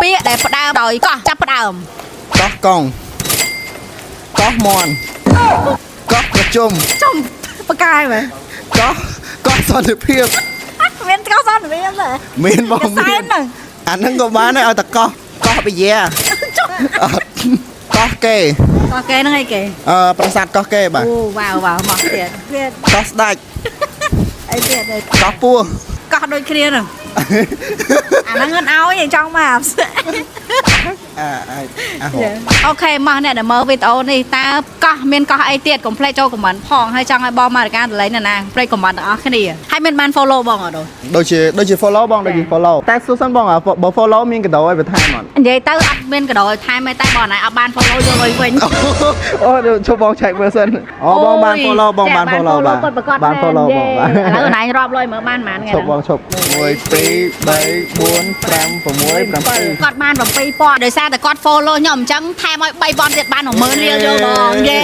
ពាក្យដែលផ្ដើមដោយកោះចាប់ផ្ដើមក ោះកងកោះមន់កោះប្រជុំ ចំបកាយមើល កោះសន្តិភាព មានកោះសន្តិភាពទេ មានបង សែនហ្នឹង អាហ្នឹងក៏បានដែរឲ្យតែកោះបិយាកោះកេ កោះគេហ្នឹងអីគេ ប្រាសាទកោះកេបាទ អូវ៉ាវមកទៀត កោះស្ដាច់ អីទៀត កោះពស់ កោះដូចគ្នាហ្នឹងអាហ្នឹងអត់ឲ្យចង់មក អូខេមកអ្នកដែលមើលវីដេអូនេះតើកោះមានកោះអីទៀតកុំភ្លេចចូលខមមិនផងហើយចង់ឲ្យបងមករការតលេងណាភ្លេចខមមិនទាំងអស់គ្នាហើយមានបាន follow បងអត់ដូចជា follow បងដូចជា follow តែសួរសិនបងបើ follow មានកដោឲ្យបន្ថែមអត់ និយាយទៅអត់មានកដោឲ្យថែមទេតែបងណៃអត់បាន follow យកលុយវិញ អូជប់បង check មើលសិនបងបាន follow បងបាន follow បាទបាន follow បងបាទ ឥឡូវណៃរាប់លុយមើលបានប៉ុន្មានថ្ងៃ ឈប់បងឈប់1 2 3 4 5 6 7 គាត់បាន7000ដោយសារតែគាត់ follow ខ្ញុំអញ្ចឹងថែមឲ្យ3000ទៀតបាន10000រៀលយកបងយេ